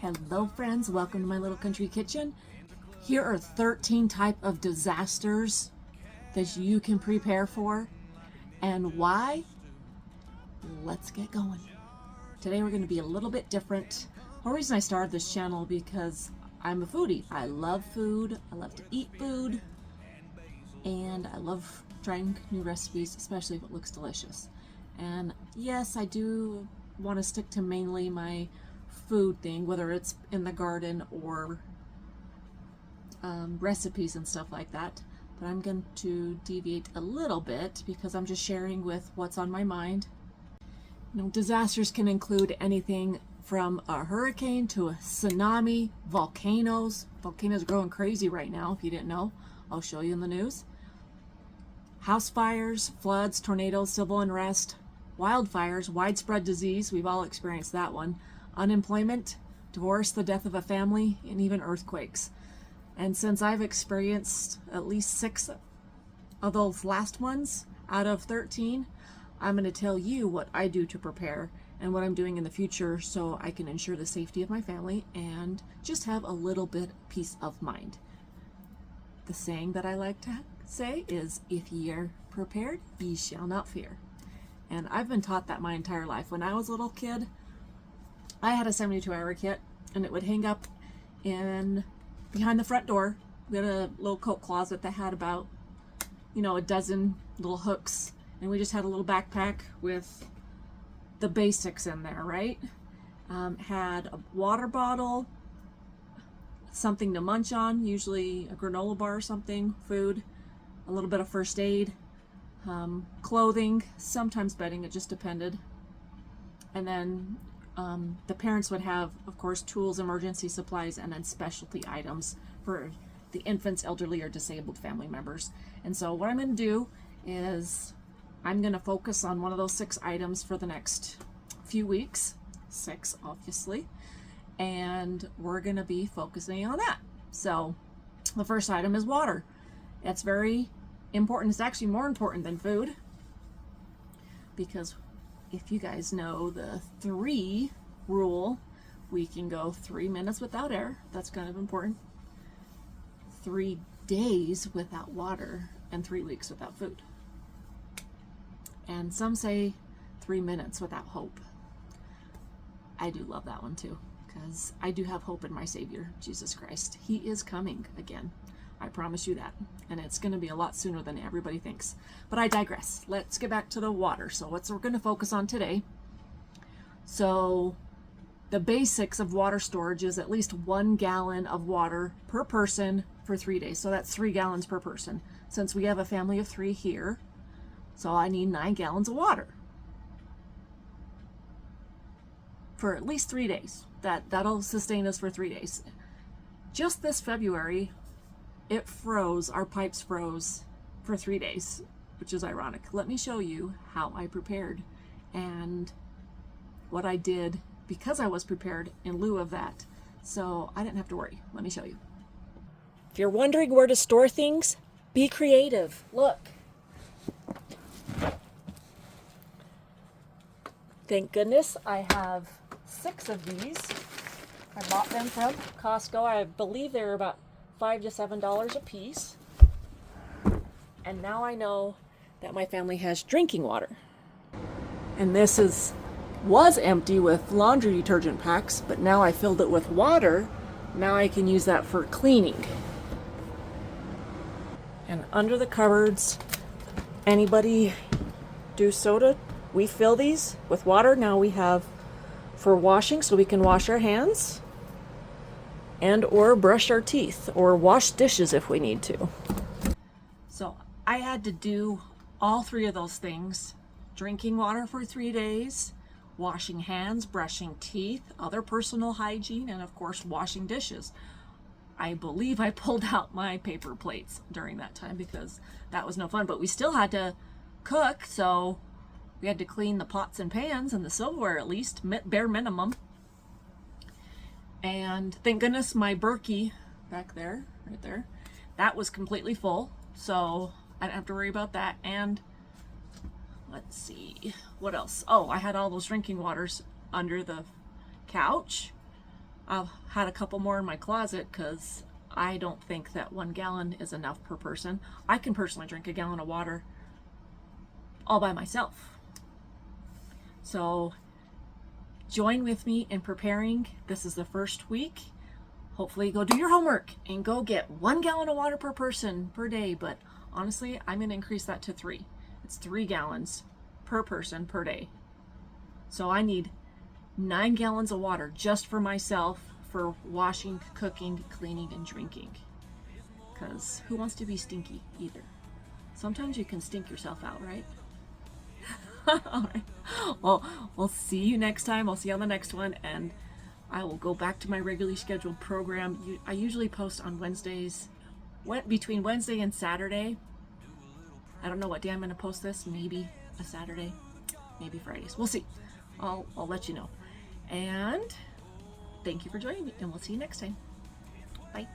Hello friends, welcome to my little country kitchen. Here are 13 type of disasters that you can prepare for and why. Let's get going. Today we're going to be a little bit different. The reason I started this channel because I'm a foodie. I love food, I love to eat food, and I love trying new recipes, especially if it looks delicious. And yes, I do want to stick to mainly my food thing, whether it's in the garden or recipes and stuff like that, but I'm going to deviate a little bit because I'm just sharing with what's on my mind. You know, disasters can include anything from a hurricane to a tsunami, volcanoes. Volcanoes are growing crazy right now, if you didn't know. I'll show you in the news. House fires, floods, tornadoes, civil unrest, wildfires, widespread disease, we've all experienced that one, unemployment, divorce, the death of a family, and even earthquakes. And since I've experienced at least 6 of those last ones out of 13, I'm going to tell you what I do to prepare and what I'm doing in the future so I can ensure the safety of my family and just have a little bit peace of mind. The saying that I like to say is, if ye are prepared, ye shall not fear. And I've been taught that my entire life. When I was a little kid, I had a 72-hour kit, and it would hang up in behind the front door. We had a little coat closet that had about, a dozen little hooks, and we just had a little backpack with the basics in there, right? Had a water bottle, something to munch on, usually a granola bar or something, food, a little bit of first aid, clothing, sometimes bedding, it just depended. And then the parents would have, of course, tools, emergency supplies, and then specialty items for the infants, elderly, or disabled family members. And so what I'm going to do is I'm going to focus on one of those 6 items for the next few weeks. 6, obviously. And we're going to be focusing on that. So the first item is water. It's very important. It's actually more important than food, because if you guys know the 3 rule, we can go 3 minutes without air. That's kind of important. 3 days without water and 3 weeks without food. And some say 3 minutes without hope. I do love that one too, because I do have hope in my Savior, Jesus Christ. He is coming again. I promise you that. And it's going to be a lot sooner than everybody thinks. But I digress. Let's get back to the water. So what we're going to focus on today. So the basics of water storage is at least 1 gallon of water per person for 3 days. So that's 3 gallons per person. Since we have a family of 3 here, so I need 9 gallons of water for at least 3 days. That'll sustain us for 3 days. Just this February, it froze, our pipes froze for 3 days, which is ironic. Let me show you how I prepared and what I did because I was prepared in lieu of that. So I didn't have to worry. Let me show you. If you're wondering where to store things, be creative. Look. Thank goodness I have 6 of these. I bought them from Costco. I believe they're about $5 to $7 a piece. And now I know that my family has drinking water. And this was empty with laundry detergent packs, but now I filled it with water. Now I can use that for cleaning. And under the cupboards, anybody do soda? We fill these with water. Now we have for washing, so we can wash our hands and or brush our teeth or wash dishes if we need to. So I had to do all 3 of those things: drinking water for 3 days, washing hands, brushing teeth, other personal hygiene, and of course washing dishes. I believe I pulled out my paper plates during that time because that was no fun, but we still had to cook, so we had to clean the pots and pans and the silverware, at least bare minimum. And thank goodness my Berkey back there, right there, that was completely full, so I didn't have to worry about that. And let's see, what else? Oh, I had all those drinking waters under the couch. I've had a couple more in my closet because I don't think that 1 gallon is enough per person. I can personally drink a gallon of water all by myself. So join with me in preparing. This is the first week. Hopefully go do your homework and go get 1 gallon of water per person per day. But honestly, I'm going to increase that to 3. It's 3 gallons per person per day. So I need 9 gallons of water just for myself for washing, cooking, cleaning, and drinking. Because who wants to be stinky either? Sometimes you can stink yourself out, right? All right. Well, we'll see you next time. I'll see you on the next one, and I will go back to my regularly scheduled program. I usually post on Wednesdays, between Wednesday and Saturday. I don't know what day I'm going to post this. Maybe a Saturday, maybe Fridays. We'll see. I'll let you know. And thank you for joining me, and we'll see you next time. Bye.